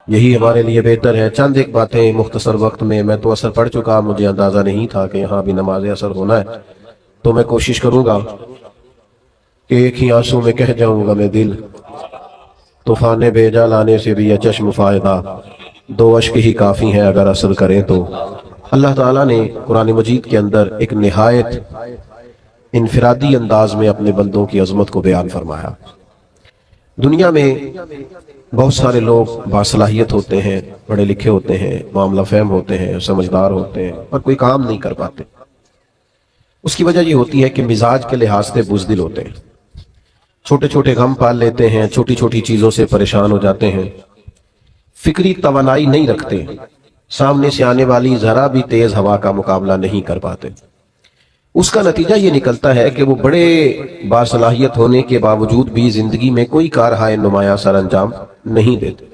یہی ہمارے لیے بہتر ہے۔ چند ایک باتیں مختصر وقت میں، میں تو اثر پڑھ چکا، مجھے اندازہ نہیں تھا کہ یہاں بھی نماز اثر ہونا ہے، تو میں کوشش کروں گا کہ ایک ہی آنسو میں کہہ جاؤں گا میں دل، طوفان بیجا لانے سے بھی یہ چشم فائدہ، دو اشک ہی کافی ہیں اگر اثر کریں تو۔ اللہ تعالیٰ نے قرآن مجید کے اندر ایک نہایت انفرادی انداز میں اپنے بندوں کی عظمت کو بیان فرمایا۔ دنیا میں بہت سارے لوگ باصلاحیت ہوتے ہیں، پڑھے لکھے ہوتے ہیں، معاملہ فہم ہوتے ہیں، سمجھدار ہوتے ہیں، پر کوئی کام نہیں کر پاتے۔ اس کی وجہ یہ ہوتی ہے کہ مزاج کے لحاظ سے بزدل ہوتے ہیں، چھوٹے چھوٹے غم پال لیتے ہیں، چھوٹی چھوٹی چیزوں سے پریشان ہو جاتے ہیں، فکری توانائی نہیں رکھتے، سامنے سے آنے والی ذرا بھی تیز ہوا کا مقابلہ نہیں کر پاتے۔ اس کا نتیجہ یہ نکلتا ہے کہ وہ بڑے باصلاحیت ہونے کے باوجود بھی زندگی میں کوئی کارہائے نمایاں سر انجام نہیں دیتے،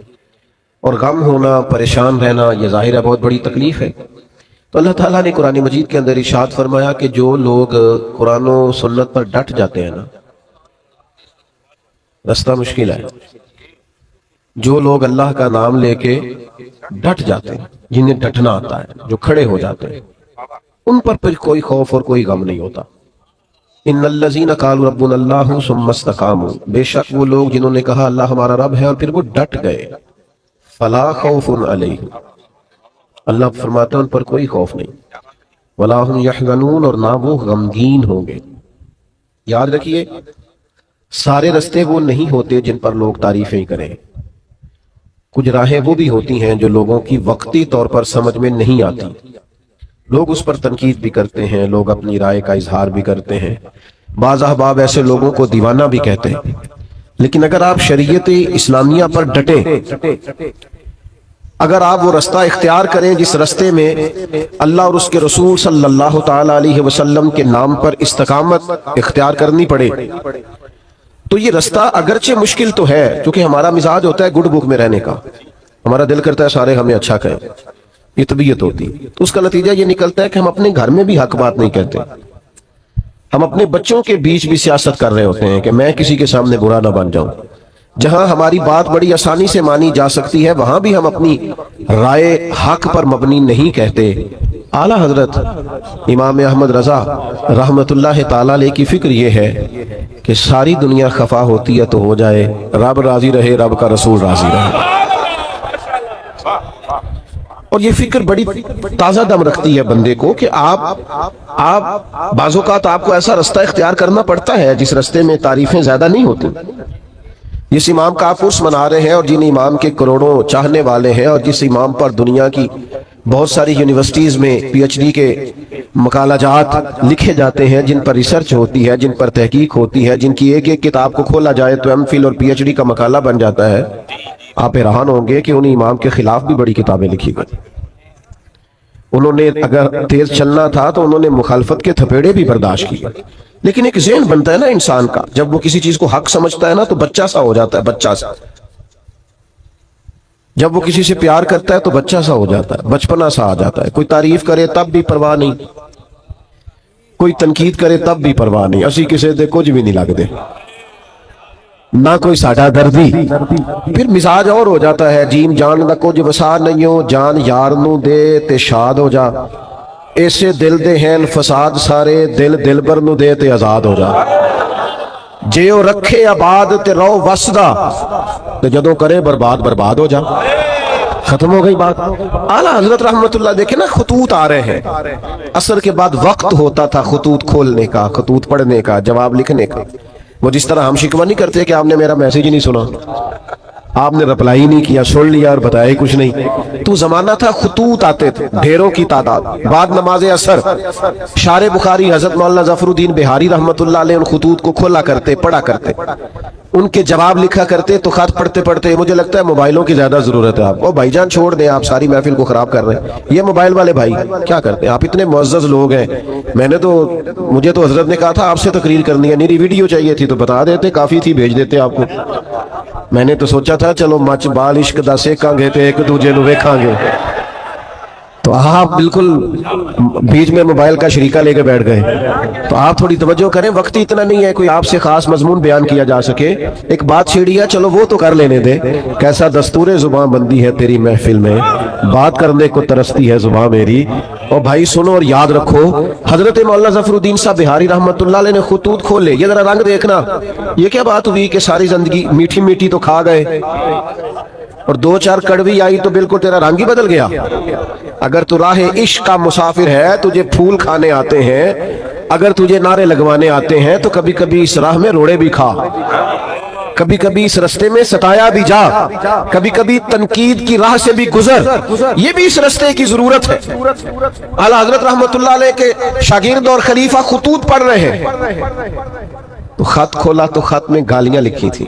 اور غم ہونا، پریشان رہنا، یہ ظاہر ہے بہت بڑی تکلیف ہے۔ تو اللہ تعالیٰ نے قرآن مجید کے اندر ارشاد فرمایا کہ جو لوگ قرآن و سنت پر ڈٹ جاتے ہیں نا، رستہ مشکل ہے۔ جو لوگ اللہ کا نام لے کے ڈٹ جاتے ہیں، جنہیں ڈٹنا آتا ہے، جو کھڑے ہو جاتے ہیں، ان پر پھر کوئی خوف اور کوئی غم نہیں ہوتا۔ ان الذین قالوا ربنا اللہ ثم استقاموا، بے شک وہ لوگ جنہوں نے کہا اللہ ہمارا رب ہے اور پھر وہ ڈٹ گئے، فلا خوف علیہم، اللہ فرماتا ہے ان پر کوئی خوف نہیں، ولا هم یحزنون، اور نہ وہ غمگین ہوں گے۔ یاد رکھیے، سارے رستے وہ نہیں ہوتے جن پر لوگ تعریفیں کریں، کچھ راہیں وہ بھی ہوتی ہیں جو لوگوں کی وقتی طور پر سمجھ میں نہیں آتی، لوگ اس پر تنقید بھی کرتے ہیں، لوگ اپنی رائے کا اظہار بھی کرتے ہیں، بعض احباب ایسے لوگوں کو دیوانہ بھی کہتے ہیں۔ لیکن اگر آپ شریعت اسلامیہ پر ڈٹیں، اگر آپ وہ رستہ اختیار کریں جس رستے میں اللہ اور اس کے رسول صلی اللہ تعالی علیہ وسلم کے نام پر استقامت اختیار کرنی پڑے، تو یہ رستہ اگرچہ مشکل تو ہے، کیونکہ ہمارا مزاج ہوتا ہے گڈ بک میں رہنے کا، ہمارا دل کرتا ہے سارے ہمیں اچھا کہیں، یہ طبیعت ہوتی، تو اس کا نتیجہ یہ نکلتا ہے کہ ہم اپنے گھر میں بھی حق بات نہیں کہتے، ہم اپنے بچوں کے بیچ بھی سیاست کر رہے ہوتے ہیں کہ میں کسی کے سامنے برا نہ بن جاؤں۔ جہاں ہماری بات بڑی آسانی سے مانی جا سکتی ہے، وہاں بھی ہم اپنی رائے حق پر مبنی نہیں کہتے۔ اعلیٰ حضرت امام احمد رضا رحمت اللہ تعالیٰ علیہ کی فکر یہ ہے کہ ساری دنیا خفا ہوتی ہے تو ہو جائے، رب راضی رہے، رب کا رسول راضی رہے۔ اور یہ فکر بڑی تازہ دم رکھتی ہے بندے کو کہ آپ بعض اوقات آپ کو ایسا رستہ اختیار کرنا پڑتا ہے جس رستے میں تعریفیں زیادہ نہیں ہوتی۔ جس امام کا آپ عرس منا رہے ہیں اور جن امام کے کروڑوں چاہنے والے ہیں، اور جس امام پر دنیا کی بہت ساری یونیورسٹیز میں پی ایچ ڈی کے مقالہ جات لکھے جاتے ہیں، جن پر ریسرچ ہوتی ہے، جن پر تحقیق ہوتی ہے، جن کی ایک ایک کتاب کو کھولا جائے تو ایم فل اور پی ایچ ڈی کا مقالہ بن جاتا ہے، آپ حیران ہوں گے کہ ان امام کے خلاف بھی بڑی کتابیں لکھی گئی۔ انہوں نے اگر تیز چلنا تھا تو انہوں نے مخالفت کے تھپیڑے بھی برداشت کیے، لیکن ایک ذہن بنتا ہے نا انسان کا، جب وہ کسی چیز کو حق سمجھتا ہے نا تو بچہ سا ہو جاتا ہے، بچہ سا، جب وہ کسی سے پیار کرتا ہے تو بچہ سا ہو جاتا ہے، بچپنا سا آ جاتا ہے، کوئی تعریف کرے تب بھی پرواہ نہیں، کوئی تنقید کرے تب بھی پرواہ نہیں، اسی کسی دے کچھ بھی نہیں لگ دے، نہ کوئی ساڈا دردی۔ پھر مزاج اور ہو جاتا ہے، جیم جان دا کچھ وسا نہیں ہو، جان یار نو دے تے شاد ہو جا، ایسے دل دے ہیں فساد سارے، دل دلبر نو دے تے آزاد ہو جا، جے او رکھے آباد تے رو وسدا، تے جدوں کرے برباد برباد ہو جا۔ ختم ہو گئی بات۔ اعلیٰ حضرت رحمت اللہ دیکھیں نا، خطوط آ رہے ہیں، عصر کے بعد وقت ہوتا تھا خطوط کھولنے کا، خطوط پڑھنے کا، جواب لکھنے کا۔ وہ جس طرح ہم شکوہ نہیں کرتے کہ آپ نے میرا میسیج ہی نہیں سنا، آپ نے رپلائی نہیں کیا، سن لیا اور بتایا ہی کچھ نہیں۔ تو زمانہ تھا خطوط آتے تھے ڈھیروں کی تعداد، بعد نماز عصر شارح بخاری حضرت مولانا ظفر الدین بہاری رحمت اللہ علیہ ان خطوط کو کھولا کرتے، پڑھا کرتے، ان کے جواب لکھا کرتے۔ تو خط پڑھتے پڑھتے مجھے لگتا ہے موبائلوں کی زیادہ ضرورت ہے آپ کو، بھائی جان چھوڑ دیں، آپ ساری محفل کو خراب کر رہے ہیں، یہ موبائل والے بھائی کیا کرتے ہیں؟ آپ اتنے معزز لوگ ہیں، مجھے تو حضرت نے کہا تھا آپ سے تقریر کرنی ہے، میری ویڈیو چاہیے تھی تو بتا دیتے، کافی تھی، بھیج دیتے آپ کو۔ میں نے تو سوچا تھا چلو مچ بال عشق دا سیکھاں گے تے ایک دوجے نو ویکھاں گے، تو آپ بالکل بیچ میں موبائل کا شریکہ لے کے بیٹھ گئے. تو آپ تھوڑی توجہ کریں, وقت اتنا نہیں ہے کوئی آپ سے خاص مضمون بیان کیا جا سکے. ایک بات چھیڑی ہے, چلو وہ تو کر لینے دے. کیسا دستور زباں بندی ہے تیری محفل میں, بات کرنے کو ترستی ہے زباں میری. اور بھائی سنو اور یاد رکھو, حضرت مولانا ظفر الدین صاحب بہاری رحمت اللہ علیہ نے خطوط کھولے. یہ ذرا رنگ دیکھنا, یہ کیا بات ہوئی کہ ساری زندگی میٹھی میٹھی تو کھا گئے اور دو چار کڑوی آئی تو بالکل تیرا رنگ ہی بدل گیا. اگر تو راہ عشق کا مسافر ہے, تجھے پھول کھانے آتے ہیں, اگر تجھے نعرے لگوانے آتے ہیں, تو کبھی کبھی اس راہ میں روڑے بھی کھا, کبھی کبھی اس رستے میں ستایا بھی جا, کبھی کبھی تنقید کی راہ سے بھی گزر. یہ بھی اس رستے کی ضرورت ہے. اعلیٰ حضرت رحمت اللہ علیہ کے شاگرد اور خلیفہ خطوط پڑھ رہے ہیں, تو خط کھولا تو خط میں گالیاں لکھی تھی.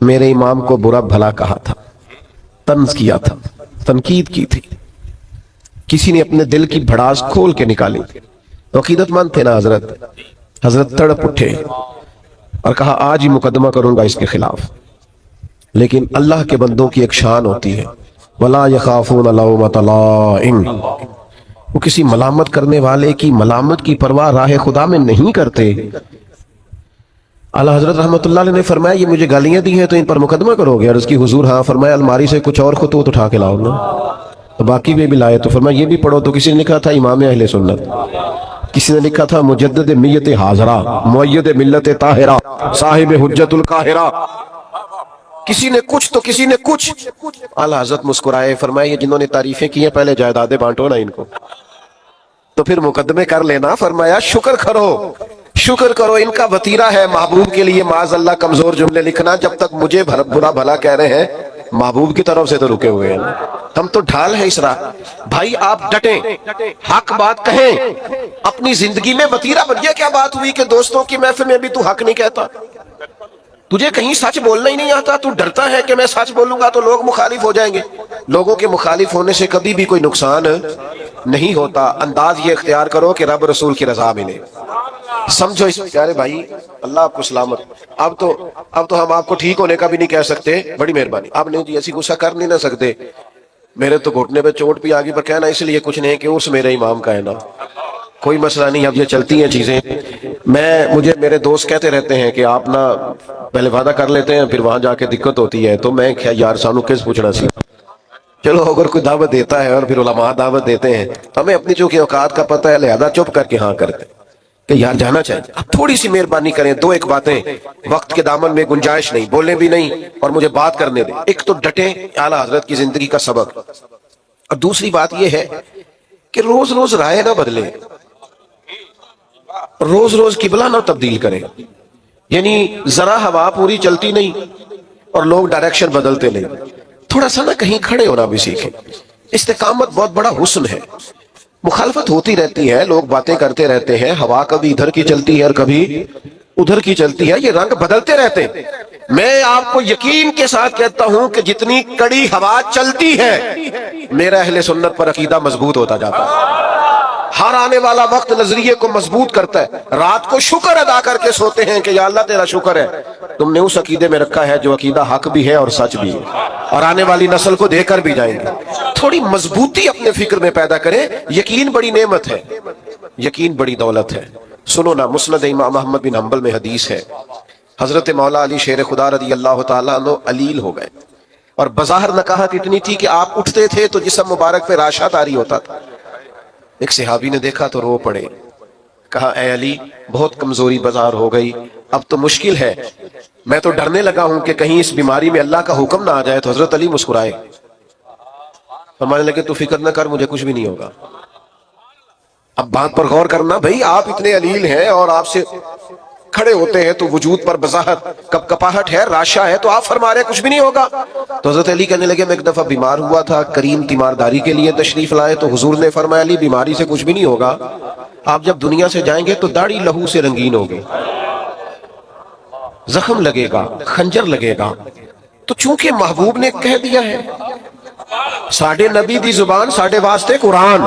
میرے امام کو برا بھلا کہا تھا, طنز کیا تھا, تنقید کی تھی. کسی نے اپنے دل کی بھڑاس کھول کے نکالی. تو عقیدت مند تھے نا حضرت, حضرت تڑپ اٹھے اور کہا آج ہی مقدمہ کروں گا اس کے خلاف. لیکن اللہ کے بندوں کی ایک شان ہوتی ہے, وَلَا يَخَافُونَ لَوْمَةَ لَائِمٍ, وہ کسی ملامت کرنے والے کی ملامت کی پرواہ راہ خدا میں نہیں کرتے. اعلیٰ حضرت رحمت اللہ علیہ نے فرمایا یہ مجھے گالیاں دی ہیں تو ان پر مقدمہ کرو گے؟ اور اس کی حضور ہاں. فرمایا الماری سے کچھ اور خطوط اٹھا کے لاؤ نا. تو باقی بھی لائے, تو فرمایا یہ بھی پڑھو. تو کسی نے لکھا تھا امام اہل سنت, کسی نے لکھا تھا مجدد میت حاضرہ, مؤید ملت طاہرہ, صاحب حجت القاہرہ. کسی نے کچھ تو کسی نے کچھ. اعلیٰ حضرت مسکرائے, فرمایا یہ جنہوں نے تعریفیں کی ہیں پہلے جائیدادیں بانٹو نا ان کو, تو پھر مقدمے کر لینا. فرمایا شکر کرو, شکر کرو, ان کا وطیرہ ہے محبوب کے لیے معاذ اللہ کمزور جملے لکھنا. جب تک مجھے برا بھلا کہہ رہے ہیں, محبوب کی طرف سے تو رکے ہوئے ہیں. ہم تو ڈھال ہیں اس راہ. بھائی آپ ڈٹیں, حق بات کہیں, اپنی زندگی میں وطیرہ بن. یہ کیا بات ہوئی کہ دوستوں کی محفل میں بھی تو حق نہیں کہتا؟ تجھے کہیں سچ بولنا ہی نہیں آتا, تو ڈرتا ہے کہ میں سچ بولوں گا تو لوگ مخالف ہو جائیں گے. لوگوں کے مخالف ہونے سے کبھی بھی کوئی نقصان نہیں ہوتا. انداز یہ اختیار کرو کہ رب رسول کی رضا ملے. سمجھو اس پیارے بھائی, اللہ آپ کو سلامت. اب تو ہم آپ کو ٹھیک ہونے کا بھی نہیں کہہ سکتے. بڑی مہربانی, آپ نے ایسی غصہ کر نہیں نہ سکتے. میرے تو گھٹنے پہ چوٹ بھی آگی, پر کہنا اس لیے کچھ نہیں کہ اس میرے امام کا ہے نا, کوئی مسئلہ نہیں. اب یہ چلتی ہیں چیزیں. مجھے میرے دوست کہتے رہتے ہیں کہ آپ نا پہلے وعدہ کر لیتے ہیں پھر وہاں جا کے دقت ہوتی ہے. تو میں کیا یار سانو کس پوچھنا سی. چلو اگر کوئی دعوت دیتا ہے اور پھر علماء دعوت دیتے ہیں, تو ہمیں اپنی چونکہ اوقات کا پتہ ہے, لہذا چپ کر کے ہاں کرتے کہ یار جانا چاہیے. اب تھوڑی سی مہربانی کریں, دو ایک باتیں, وقت کے دامن میں گنجائش نہیں, بولنے بھی نہیں اور مجھے بات کرنے دیں. ایک تو ڈٹیں, اعلیٰ حضرت کی زندگی کا سبق. اور دوسری بات یہ ہے کہ روز روز رائے نہ بدلیں, روز روز قبلہ نہ تبدیل کریں. یعنی ذرا ہوا پوری چلتی نہیں اور لوگ ڈائریکشن بدلتے نہیں. تھوڑا سا نا کہیں کھڑے ہونا بھی سیکھیں. استقامت بہت بڑا حسن ہے. مخالفت ہوتی رہتی ہے, لوگ باتیں کرتے رہتے ہیں, ہوا کبھی ادھر کی چلتی ہے اور کبھی ادھر کی چلتی ہے, یہ رنگ بدلتے رہتے ہیں. میں آپ کو یقین کے ساتھ کہتا ہوں کہ جتنی کڑی ہوا چلتی ہے میرا اہل سنت پر عقیدہ مضبوط ہوتا جاتا ہے. ہر آنے والا وقت نظریے کو مضبوط کرتا ہے. رات کو شکر ادا کر کے سوتے ہیں کہ یا اللہ تیرا شکر ہے تم نے اس عقیدے میں رکھا ہے جو عقیدہ حق بھی ہے اور سچ بھی ہے, اور آنے والی نسل کو دے کر بھی جائیں گے. تھوڑی مضبوطی اپنے فکر میں پیدا کریں. یقین بڑی نعمت ہے, یقین بڑی دولت ہے. سنو نا, مسند امام احمد بن حنبل میں حدیث ہے, حضرت مولا علی شیر خدا رضی اللہ تعالیٰ عنہ علیل ہو گئے, اور بظاہر نکاحت اتنی تھی کہ آپ اٹھتے تھے تو جسم مبارک پہ راشا طاری ہوتا تھا. ایک صحابی نے دیکھا تو رو پڑے, کہا اے علی بہت کمزوری بظاہر ہو گئی, اب تو مشکل ہے, میں تو ڈرنے لگا ہوں کہ کہیں اس بیماری میں اللہ کا حکم نہ آ جائے. تو حضرت علی مسکرائے, فرمانے لگے تو فکر نہ کر, مجھے کچھ بھی نہیں ہوگا. اب بات پر غور کرنا بھائی, آپ اتنے علیل ہیں اور آپ سے کھڑے ہوتے ہیں تو وجود پر بظاہر کپ کپاہٹ ہے, راشا ہے, تو آپ فرما رہے کچھ بھی نہیں ہوگا. تو حضرت علی کہنے لگے میں ایک دفعہ بیمار ہوا تھا, کریم تیمارداری کے لیے تشریف لائے, تو حضور نے فرمایا علی بیماری سے کچھ بھی نہیں ہوگا, آپ جب دنیا سے جائیں گے تو داڑھی لہو سے رنگین ہوگی, زخم لگے گا, خنجر لگے گا. تو چونکہ محبوب نے کہہ دیا ہے, ساڑھے نبی دی زبان ساڑھے واسطے قرآن,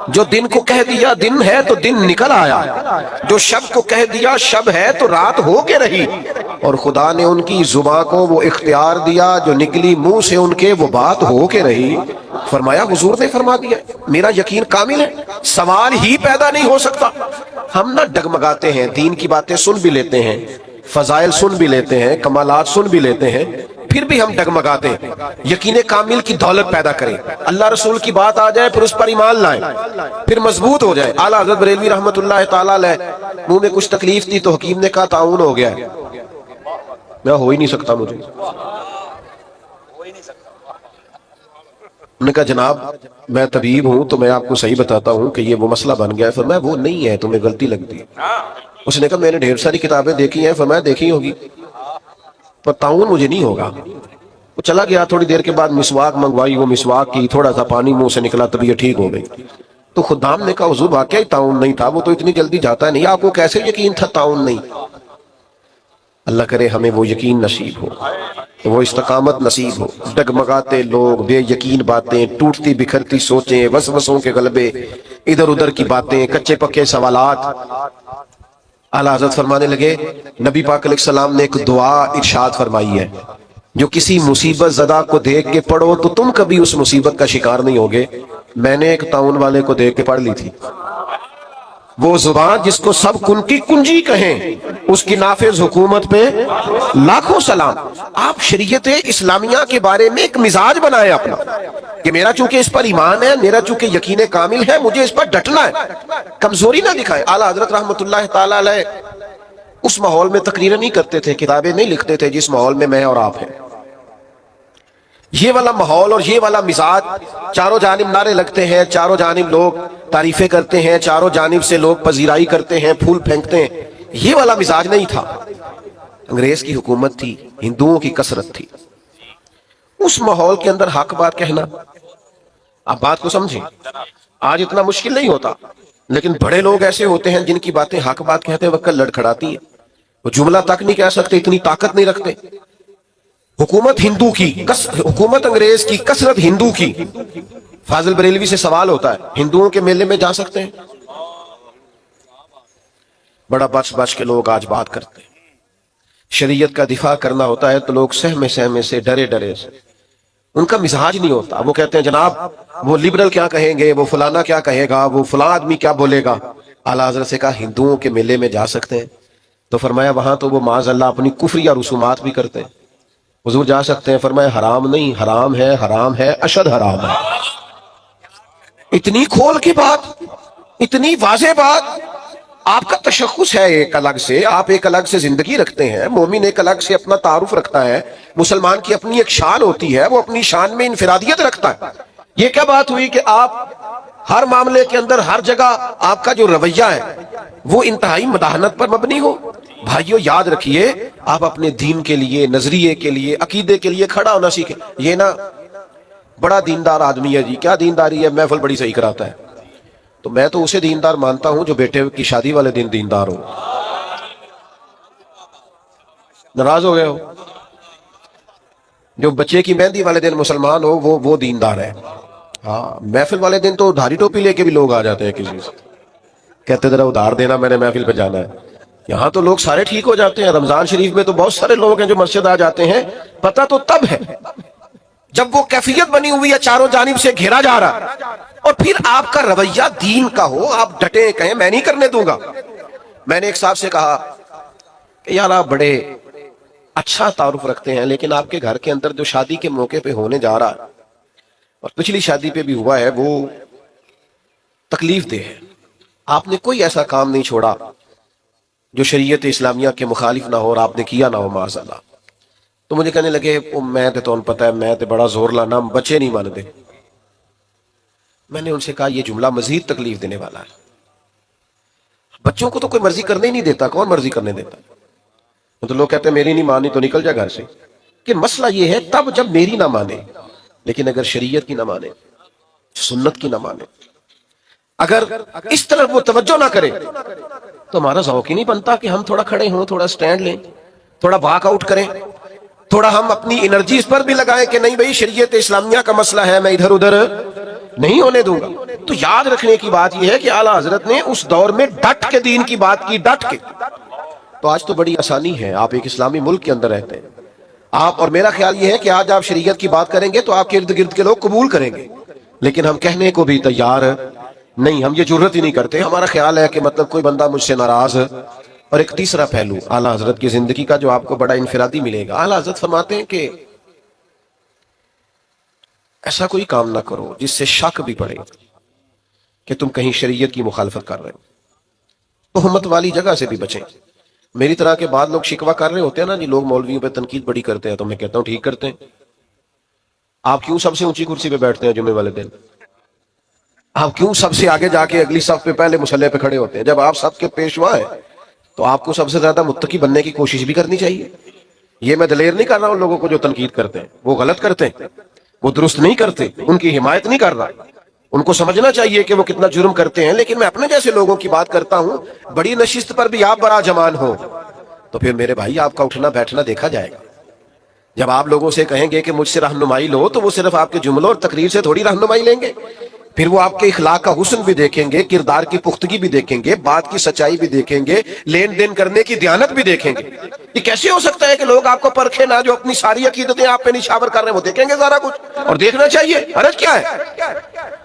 جو دن کو کہہ دیا دن ہے تو دن نکل آیا, جو شب کو کہہ دیا شب ہے تو رات ہو کے رہی, اور خدا نے ان کی زبان کو وہ اختیار دیا جو نکلی منہ سے ان کے وہ بات ہو کے رہی. فرمایا حضور نے فرما دیا، میرا یقین کامل ہے، سوال ہی پیدا نہیں ہو سکتا۔ ہم نہ ڈگمگاتے ہیں، دین کی باتیں سن بھی لیتے ہیں، فضائل سن بھی لیتے ہیں، کمالات سن بھی لیتے ہیں، پھر بھی ہم ڈگمگاتے ہیں۔ یقین کامل کی دولت پیدا کریں، اللہ رسول کی بات آ جائے پھر اس پر ایمان لائیں، پھر مضبوط ہو جائے۔ اعلیٰ حضرت بریلوی رحمت اللہ تعالیٰ علیہ منہ میں کچھ تکلیف تھی تو حکیم نے کہا تعاون ہو گیا ہے، میں ہو ہی نہیں سکتا مجھے۔ انہوں نے کہا جناب میں طبیب ہوں تو میں آپ کو صحیح بتاتا ہوں کہ یہ وہ مسئلہ بن گیا ہے۔ فرمایا وہ نہیں ہے، تمہیں غلطی لگتی ہے۔ اس نے کہا میں نے ڈھیر ساری کتابیں دیکھی ہیں۔ فرمایا دیکھی ہوگی پر تعاون مجھے نہیں ہوگا۔ وہ چلا گیا، تھوڑی دیر کے بعد مسواک منگوائی، وہ مسواک کی، تھوڑا سا پانی منہ سے نکلا، طبیعت ٹھیک ہو گئی۔ تو خدام نے کہا حضور واقعی تعاون نہیں تھا، وہ تو اتنی جلدی جاتا نہیں، آپ کو کیسے یقین تھا تعاون نہیں؟ اللہ کرے ہمیں وہ یقین نصیب ہو، وہ استقامت نصیب ہو۔ ڈگمگاتے لوگ، بے یقین باتیں، ٹوٹتی بکھرتی سوچیں، وسوسوں کے غلبے، ادھر ادھر کی باتیں، کچے پکے سوالات۔ اعلیٰ حضرت فرمانے لگے نبی پاک علیہ السلام نے ایک دعا ارشاد فرمائی ہے، جو کسی مصیبت زدہ کو دیکھ کے پڑھو تو تم کبھی اس مصیبت کا شکار نہیں ہوگے۔ میں نے ایک تعاون والے کو دیکھ کے پڑھ لی تھی، وہ زبان جس کو سب کن کی کنجی کہیں، اس کی نافذ حکومت پہ لاکھوں سلام۔ آپ شریعت اسلامیہ کے بارے میں ایک مزاج بنائے اپنا کہ میرا چونکہ اس پر ایمان ہے، میرا چونکہ یقین کامل ہے، مجھے اس پر ڈٹنا ہے، کمزوری نہ دکھائیں۔ اعلیٰ حضرت رحمت اللہ تعالیٰ علیہ اس ماحول میں تقریریں نہیں کرتے تھے، کتابیں نہیں لکھتے تھے جس ماحول میں اور آپ ہیں۔ یہ والا ماحول اور یہ والا مزاج، چاروں جانب نعرے لگتے ہیں، چاروں جانب لوگ تعریفیں کرتے ہیں، چاروں جانب سے لوگ پذیرائی کرتے ہیں، پھول پھینکتے ہیں، یہ والا مزاج نہیں تھا۔ انگریز کی حکومت تھی، ہندوؤں کی کثرت تھی، اس ماحول کے اندر حق بات کہنا، آپ بات کو سمجھیں، آج اتنا مشکل نہیں ہوتا، لیکن بڑے لوگ ایسے ہوتے ہیں جن کی باتیں حق بات کہتے وقت لڑکھڑاتی ہیں، وہ جملہ تک نہیں کہہ سکتے، اتنی طاقت نہیں رکھتے۔ حکومت ہندو کی، حکومت انگریز کی، کثرت ہندو کی۔ فاضل بریلوی سے سوال ہوتا ہے ہندوؤں کے میلے میں جا سکتے ہیں؟ بڑا بچ بچ کے لوگ آج بات کرتے ہیں، شریعت کا دفاع کرنا ہوتا ہے تو لوگ سہمے سہمے سے، ڈرے ڈرے سے، ان کا مزاج نہیں ہوتا۔ وہ کہتے ہیں جناب وہ لبرل کیا کہیں گے، وہ فلانا کیا کہے گا، وہ فلاں آدمی کیا بولے گا۔ اعلیٰ حضرت سے کہا ہندوؤں کے میلے میں جا سکتے ہیں؟ تو فرمایا وہاں تو وہ معاذ اللہ اپنی کفری یا رسومات بھی کرتے ہیں۔ حضور جا سکتے ہیں؟ فرمایا حرام نہیں، حرام ہے، حرام ہے، اشد حرام ہے۔ اتنی کھول کی بات، اتنی واضح بات، آپ کا تشخص ہے ایک الگ سے، آپ ایک الگ سے زندگی رکھتے ہیں، مومن ایک الگ سے اپنا تعارف رکھتا ہے، مسلمان کی اپنی ایک شان ہوتی ہے، وہ اپنی شان میں انفرادیت رکھتا ہے۔ یہ کیا بات ہوئی کہ آپ ہر معاملے کے اندر، ہر جگہ آپ کا جو رویہ ہے وہ انتہائی مداحنت پر مبنی ہو؟ بھائیو یاد رکھیے، آپ اپنے دین کے لیے، نظریے کے لیے، عقیدے کے لیے کھڑا ہونا سیکھیں۔ یہ نا بڑا دیندار آدمی ہے جی، کیا دینداری ہے، محفل بڑی صحیح کراتا ہے، تو میں تو اسے دیندار مانتا ہوں جو بیٹے کی شادی والے دن دیندار ہو۔ ناراض ہو گئے ہو؟ جو بچے کی مہندی والے دن مسلمان ہو وہ دیندار ہے۔ ہاں، محفل والے دن تو دھاری ٹوپی لے کے بھی لوگ آ جاتے ہیں، کسی سے کہتے ذرا ادھار دینا، میں نے محفل پہ جانا ہے۔ یہاں تو لوگ سارے ٹھیک ہو جاتے ہیں، رمضان شریف میں تو بہت سارے لوگ ہیں جو مسجد آ جاتے ہیں، پتہ تو تب ہے جب وہ کیفیت بنی ہوئی ہے، چاروں جانب سے گھیرا جا رہا، اور پھر آپ کا رویہ دین کا ہو، آپ ڈٹے کہیں میں نہیں کرنے دوں گا۔ میں نے ایک صاحب سے کہا کہ یار آپ بڑے اچھا تعارف رکھتے ہیں، لیکن آپ کے گھر کے اندر جو شادی کے موقع پہ ہونے جا رہا ہے اور پچھلی شادی پہ بھی ہوا ہے وہ تکلیف دہ ہے، آپ نے کوئی ایسا کام نہیں چھوڑا جو شریعت اسلامیہ کے مخالف نہ ہو اور آپ نے کیا نہ ہو معاذ اللہ۔ تو مجھے کہنے لگے میں تو پتہ ہے میں تو بڑا زور لانا، بچے نہیں مانتے۔ میں نے ان سے کہا یہ جملہ مزید تکلیف دینے والا ہے، بچوں کو تو کوئی مرضی کرنے ہی نہیں دیتا، کون مرضی کرنے دیتا؟ تو لوگ کہتے ہیں میری نہیں مانی تو نکل جا گھر سے، کہ مسئلہ یہ ہے تب جب میری نہ مانے، لیکن اگر شریعت کی نہ مانے، سنت کی نہ مانے، اگر اس طرح وہ توجہ نہ کرے تو ہمارا ذوق ہی نہیں بنتا کہ ہم تھوڑا کھڑے ہوں، تھوڑا سٹینڈ لیں، تھوڑا واک آؤٹ کریں، تھوڑا ہم اپنی انرجی اس پر بھی لگائیں کہ نہیں بھئی شریعت اسلامیہ کا مسئلہ ہے، میں ادھر ادھر نہیں ہونے دوں گا۔ تو یاد رکھنے کی بات یہ ہے کہ اعلیٰ حضرت نے اس دور میں ڈٹ کے دین کی بات کی، ڈٹ کے۔ تو آج تو بڑی آسانی ہے، آپ ایک اسلامی ملک کے اندر رہتے ہیں آپ، اور میرا خیال یہ ہے کہ آج آپ شریعت کی بات کریں گے تو آپ کے ارد گرد کے لوگ قبول کریں گے، لیکن ہم کہنے کو بھی تیار نہیں، ہم یہ جرت ہی نہیں کرتے. ہمارا خیال ہے کہ مطلب کوئی بندہ مجھ سے ناراض ہے. اور ایک تیسرا پہلو اعلیٰ حضرت کی زندگی کا جو آپ کو بڑا انفرادی ملے گا. اعلیٰ حضرت فرماتے ہیں کہ ایسا کوئی کام نہ کرو جس سے شک بھی پڑے کہ تم کہیں شریعت کی مخالفت کر رہے ہو. تہمت والی جگہ سے بھی بچیں. میری طرح کے بعد لوگ شکوہ کر رہے ہوتے ہیں نا جی، لوگ مولویوں پہ تنقید بڑی کرتے ہیں، تو میں کہتا ہوں ٹھیک کرتے ہیں. آپ کیوں سب سے اونچی کرسی پہ بیٹھتے ہیں جمعے والے دن؟ آپ کیوں سب سے آگے جا کے اگلی صف پہ پہلے مصلی پہ کھڑے ہوتے ہیں؟ جب آپ سب کے پیشوا ہیں تو آپ کو سب سے زیادہ متقی بننے کی کوشش بھی کرنی چاہیے. یہ میں دلیر نہیں کر رہا ہوں لوگوں کو جو تنقید کرتے ہیں، وہ غلط کرتے ہیں، وہ درست نہیں کرتے، ان کی حمایت نہیں کر رہا. ان کو سمجھنا چاہیے کہ وہ کتنا جرم کرتے ہیں. لیکن میں اپنے جیسے لوگوں کی بات کرتا ہوں. بڑی نشست پر بھی آپ برا جمان ہو تو پھر میرے بھائی آپ کا اٹھنا بیٹھنا دیکھا جائے گا. جب آپ لوگوں سے کہیں گے کہ مجھ سے رہنمائی لو تو وہ صرف آپ کے جملوں اور تقریر سے تھوڑی رہنمائی لیں گے. پھر وہ آپ کے اخلاق کا حسن بھی دیکھیں گے، کردار کی پختگی بھی دیکھیں گے، بات کی سچائی بھی دیکھیں گے، لین دین کرنے کی دیانت بھی دیکھیں گے. یہ کیسے ہو سکتا ہے کہ لوگ آپ کو پرکھیں نہ، جو اپنی ساری عقیدتیں آپ پہ نشاور کر رہے ہیں وہ دیکھیں گے سارا کچھ. اور دیکھنا چاہیے، حرج کیا ہے؟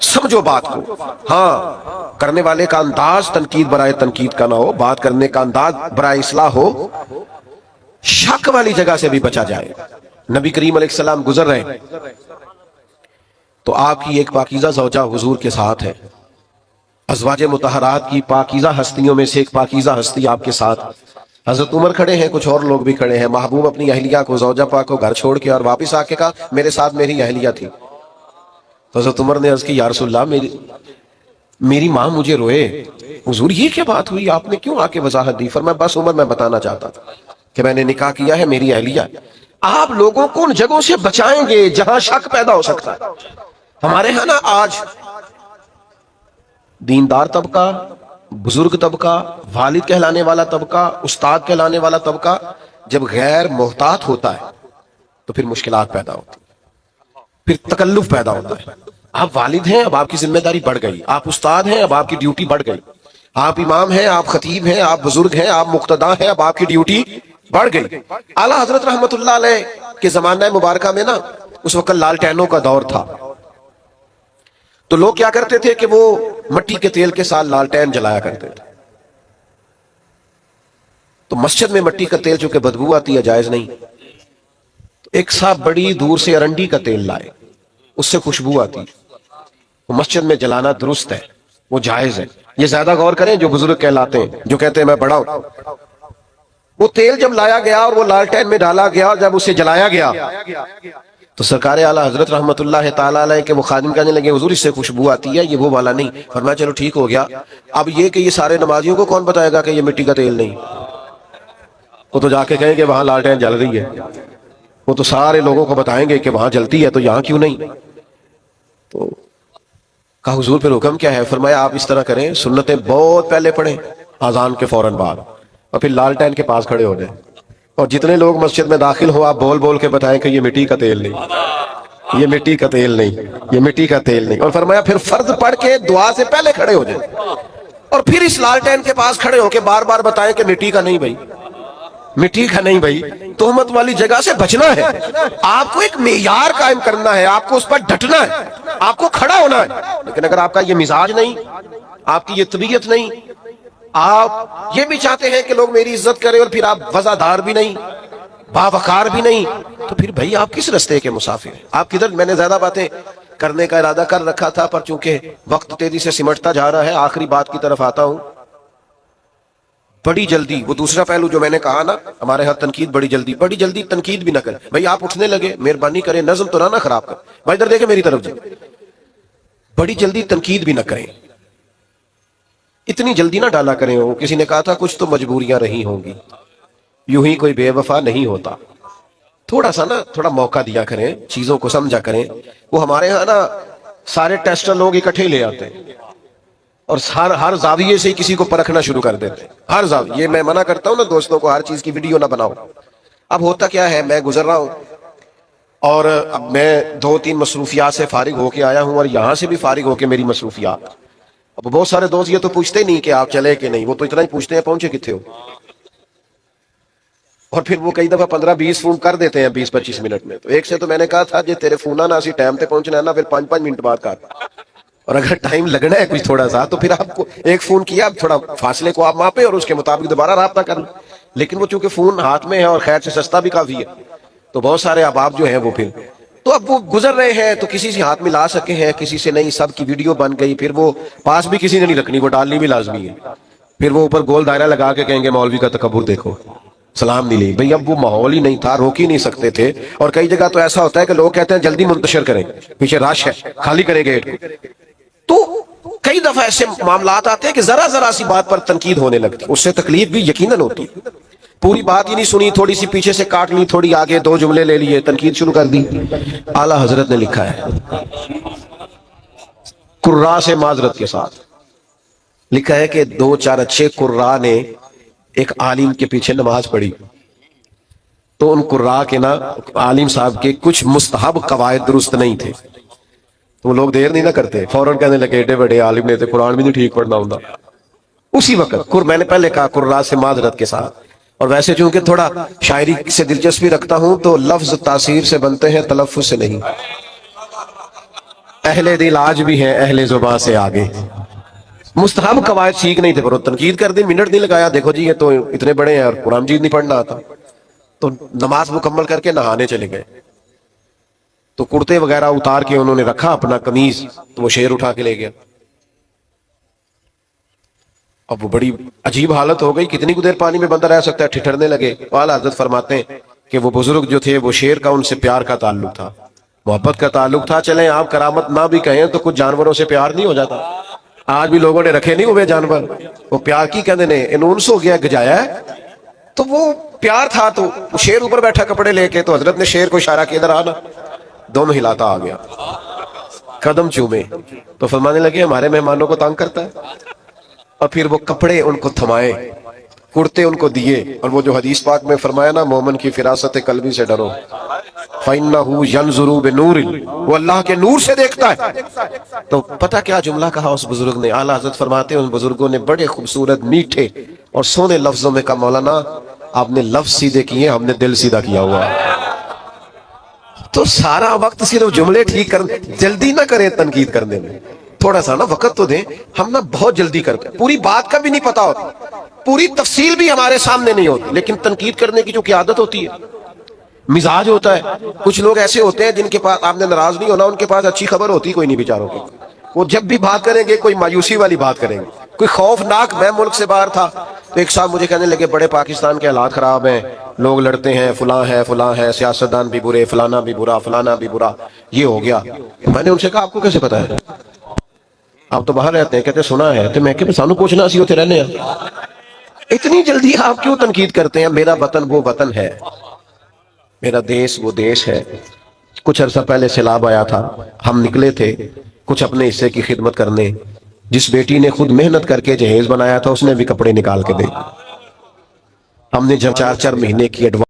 سمجھو بات کو. ہاں، کرنے والے کا انداز تنقید برائے تنقید کا نہ ہو، بات کرنے کا انداز برائے اصلاح ہو. شک والی جگہ سے بھی بچا جائے. نبی کریم علیہ السلام گزر رہے ہیں تو آپ کی ایک پاکیزہ زوجہ حضور کے ساتھ ہے. ازواج مطہرات کی پاکیزہ ہستیوں میں سے ایک پاکیزہ ہستی آپ کے ساتھ. حضرت عمر کھڑے ہیں، کچھ اور لوگ بھی کھڑے ہیں. محبوب اپنی اہلیہ کو، زوجہ پاک کو گھر چھوڑ کے اور واپس آ کے کہا میرے ساتھ میری اہلیہ تھی. تو حضرت عمر نے عرض کی یا رسول اللہ میری ماں مجھے روئے. حضور یہ کیا بات ہوئی، آپ نے کیوں آ کے وضاحت دی؟ فرمایا بس عمر میں بتانا چاہتا تھا کہ میں نے نکاح کیا ہے، میری اہلیہ. آپ لوگوں کو ان جگہوں سے بچائیں گے جہاں شک پیدا ہو سکتا ہے. ہمارے ہاں نا آج دیندار طبقہ، بزرگ طبقہ، والد کہلانے والا طبقہ، استاد کہلانے والا طبقہ جب غیر محتاط ہوتا ہے تو پھر مشکلات پیدا ہوتی، پھر تکلف پیدا ہوتا ہے. آپ والد ہیں، اب آپ کی ذمہ داری بڑھ گئی. آپ استاد ہیں، اب آپ کی ڈیوٹی بڑھ گئی. آپ امام ہیں، آپ خطیب ہیں، آپ بزرگ ہیں، آپ مقتدی ہیں، اب آپ کی ڈیوٹی بڑھ گئی. اعلیٰ حضرت رحمت اللہ علیہ کے زمانہ مبارکہ میں نا اس وقت لالٹینوں کا دور تھا. تو لوگ کیا کرتے تھے کہ وہ مٹی کے تیل کے ساتھ لالٹین جلایا کرتے تھے. تو مسجد میں مٹی کا تیل چونکہ بدبو آتی ہے، جائز نہیں. ایک صاحب بڑی دور سے ارنڈی کا تیل لائے، اس سے خوشبو آتی. وہ مسجد میں جلانا درست ہے، وہ جائز ہے. یہ زیادہ غور کریں جو بزرگ کہلاتے ہیں، جو کہتے ہیں میں بڑا ہوں. وہ تیل جب لایا گیا اور وہ لالٹین میں ڈالا گیا اور جب اسے جلایا گیا تو سرکار اعلیٰ حضرت رحمت اللہ تعالیٰ علیہ کے وہ خادم کہنے لگے حضور اس سے خوشبو آتی ہے، یہ وہ والا نہیں. فرمایا چلو ٹھیک ہو گیا. اب یہ کہ یہ سارے نمازیوں کو کون بتائے گا کہ یہ مٹی کا تیل نہیں؟ وہ تو جا کے کہیں کہ وہاں لالٹین جل رہی ہے. وہ تو سارے لوگوں کو بتائیں گے کہ وہاں جلتی ہے تو یہاں کیوں نہیں. تو کہا حضور پھر حکم کیا ہے؟ فرمایا آپ اس طرح کریں، سنتیں بہت پہلے پڑھیں اذان کے فوراً بعد، اور پھر لالٹین کے پاس کھڑے ہو جائیں، اور جتنے لوگ مسجد میں داخل ہو آپ بول بول کے بتائیں کہ یہ مٹی کا تیل نہیں، یہ مٹی کا تیل نہیں، یہ مٹی کا تیل نہیں. اور فرمایا پھر فرض پڑھ کے دعا سے پہلے کھڑے ہو جائیں اور پھر اس لالٹین کے پاس کھڑے ہو کے بار بار بتائیں کہ مٹی کا نہیں بھائی، مٹی کا نہیں بھائی. تہمت والی جگہ سے بچنا ہے. آپ کو ایک معیار قائم کرنا ہے، آپ کو اس پر ڈٹنا ہے، آپ کو کھڑا ہونا ہے. لیکن اگر آپ کا یہ مزاج نہیں، آپ کی یہ طبیعت نہیں، آپ یہ بھی چاہتے ہیں کہ لوگ میری عزت کریں اور پھر آپ وفادار بھی نہیں، باوقار بھی نہیں، تو پھر بھائی آپ کس رستے کے مسافر ہیں؟ آپ کدھر؟ میں نے زیادہ باتیں کرنے کا ارادہ کر رکھا تھا پر چونکہ وقت تیزی سے سمٹتا جا رہا ہے آخری بات کی طرف آتا ہوں. بڑی جلدی، وہ دوسرا پہلو جو میں نے کہا نا، ہمارے ہاں تنقید بڑی جلدی تنقید بھی نہ کریں. بھائی آپ اٹھنے لگے، مہربانی کریں نظم تو نہ خراب کر. بھائی ادھر دیکھیں میری طرف جی. بڑی جلدی تنقید بھی نہ کریں، اتنی جلدی نہ ڈالا کریں. ہو کسی نے کہا تھا کچھ تو مجبوریاں رہی ہوں گی، یوں ہی کوئی بے وفا نہیں ہوتا. تھوڑا سا نا تھوڑا موقع دیا کریں، چیزوں کو سمجھا کریں. وہ ہمارے ہاں نا سارے ٹیسٹر لوگ اکٹھے لے آتے ہیں اور ہر زاویے سے کسی کو پرکھنا شروع کر دیتے ہیں. ہر زاویے. یہ میں منع کرتا ہوں نا دوستوں کو ہر چیز کی ویڈیو نہ بناؤ. اب ہوتا کیا ہے، میں گزر رہا ہوں اور اب میں 2-3 مصروفیات سے فارغ ہو کے آیا ہوں اور یہاں سے بھی فارغ ہو کے میری مصروفیات. اب بہت سارے دوست یہ تو پوچھتے نہیں کہ آپ چلے کہ نہیں، وہ تو اتنا ہی پوچھتے ہیں پہنچے کتنے ہو. اور پھر وہ کئی دفعہ 15-20 فون کر دیتے ہیں 20-25 منٹ میں. تو ایک سے تو میں نے کہا تھا جی تیرے فون آنا اسی ٹائم تے پہنچنا ہے نا, پھر 5-5 منٹ بعد کر, اور اگر ٹائم لگنا ہے کچھ تھوڑا سا تو پھر آپ کو ایک فون کیا, اب تھوڑا فاصلے کو آپ ماپیں اور اس کے مطابق دوبارہ رابطہ کریں. لیکن وہ چونکہ فون ہاتھ میں ہے اور خیر سے سستا بھی کافی ہے, تو بہت سارے احباب جو ہیں وہ پھر تو اب وہ گزر رہے ہیں تو کسی سے ہاتھ میں لا سکے ہیں, کسی سے نہیں, سب کی ویڈیو بن گئی, پھر وہ پاس بھی کسی نے نہیں رکھنی, وہ ڈالنی بھی لازمی ہے. پھر وہ اوپر گول دائرہ لگا کے کہیں گے مولوی کا تکبر دیکھو, سلام نہیں لی. بھئی اب وہ ماحول ہی نہیں تھا, روک ہی نہیں سکتے تھے. اور کئی جگہ تو ایسا ہوتا ہے کہ لوگ کہتے ہیں جلدی منتشر کریں, پیچھے رش ہے, خالی کریں گیٹ کو. تو کئی دفعہ ایسے معاملات آتے ہیں کہ ذرا ذرا سی بات پر تنقید ہونے لگتی, اس سے تکلیف بھی یقیناً ہوتی. پوری بات ہی نہیں سنی, تھوڑی سی پیچھے سے کاٹ لی, تھوڑی آگے 2 جملے لے لیے, تنقید شروع کر دی. اعلیٰ حضرت نے لکھا ہے قراء سے معذرت کے ساتھ, لکھا ہے کہ 2-4 اچھے قراء نے ایک عالم کے پیچھے نماز پڑھی, تو ان قراء کے نا عالم صاحب کے کچھ مستحب قواعد درست نہیں تھے. تو وہ لوگ دیر نہیں نہ کرتے, فوراً کہنے لگے ایڈے بڑے عالم نے تو قرآن بھی نہیں ٹھیک پڑھنا ہوتا. اسی وقت میں نے پہلے کہا قراء سے معذرت کے ساتھ. اور ویسے چونکہ تھوڑا شاعری سے دلچسپی رکھتا ہوں تو لفظ تاثیر سے بنتے ہیں, تلفظ سے نہیں. اہل دل آج بھی ہیں اہل زبان سے آگے. مستحب قواعد سیکھ نہیں تھے, پر تنقید کر دی, منٹ نہیں لگایا, دیکھو جی یہ تو اتنے بڑے ہیں اور قرآن مجید نہیں پڑھنا آتا. تو نماز مکمل کر کے نہانے چلے گئے, تو کرتے وغیرہ اتار کے انہوں نے رکھا اپنا قمیض, تو وہ شیر اٹھا کے لے گیا. اب وہ بڑی عجیب حالت ہو گئی, کتنی کو دیر پانی میں بندہ رہ سکتا ہے, ٹھٹھرنے لگے. اعلیٰ حضرت فرماتے ہیں کہ وہ بزرگ جو تھے وہ شیر کا ان سے پیار کا تعلق تھا, محبت کا تعلق تھا. چلیں آپ کرامت نہ بھی کہیں تو کچھ جانوروں سے پیار نہیں ہو جاتا. آج بھی لوگوں نے رکھے نہیں ہوئے جانور, وہ پیار کی کہنے نے انونس ہو گیا, گجایا ہے, تو وہ پیار تھا. تو شیر اوپر بیٹھا کپڑے لے کے, تو حضرت نے شیر کو اشارہ کیا ادھر آنا, دونوں ہلاتا آ گیا, قدم چومے. تو فرمانے لگے ہمارے مہمانوں کو تنگ کرتا ہے. اور پھر وہ کپڑے ان کو تھمائے, کرتے ان کو دیے, اور وہ جو حدیث پاک میں فرمایا نا مومن کی فراست قلبی سے ڈرو, فَإِنَّهُ يَنْظُرُ بِنُورٍ, وہ اللہ کے نور سے دیکھتا ہے. تو پتہ کیا جملہ کہا اس بزرگ نے, اعلیٰ حضرت فرماتے ہیں ان بزرگوں نے بڑے خوبصورت میٹھے اور سونے لفظوں میں کہا مولانا آپ نے لفظ سیدھے کیے, ہم نے دل سیدھا کیا ہوا. تو سارا وقت صرف جملے ٹھیک کرنے, جلدی نہ کریں تنقید کرنے میں, تھوڑا سا نا وقت تو دیں. ہم نا بہت جلدی کرتے ہیں, پوری بات کا بھی نہیں پتا ہوتا, پوری تفصیل بھی ہمارے سامنے نہیں ہوتی, لیکن تنقید کرنے کی جو عادت ہوتی ہے, مزاج ہوتا ہے. کچھ لوگ ایسے ہوتے ہیں جن کے پاس آپ نے ناراض نہیں ہونا, ان کے پاس اچھی خبر ہوتی کوئی نہیں بیچاروں کی. وہ جب بھی بات کریں گے کوئی مایوسی والی بات کریں گے, کوئی خوفناک. میں ملک سے باہر تھا تو ایک صاحب مجھے کہنے لگے بڑے پاکستان کے حالات خراب ہیں, لوگ لڑتے ہیں, فلاں ہے, سیاستدان بھی برے, فلانا بھی برا, فلانا بھی برا, یہ ہو گیا. میں نے ان سے کہا آپ کو کیسے پتا ہے, آپ تو باہر رہتے ہیں. کہتے سنا ہے. تو میں کہ سانو پوچھنا سی ہوتے رہنے ہیں, اتنی جلدی آپ کیوں تنقید کرتے ہیں. میرا وطن وہ وطن ہے, میرا دیش وہ دیش ہے. کچھ عرصہ پہلے سیلاب آیا تھا, ہم نکلے تھے کچھ اپنے حصے کی خدمت کرنے. جس بیٹی نے خود محنت کر کے جہیز بنایا تھا اس نے بھی کپڑے نکال کے دے. ہم نے جب 4 مہینے کی ایڈوانس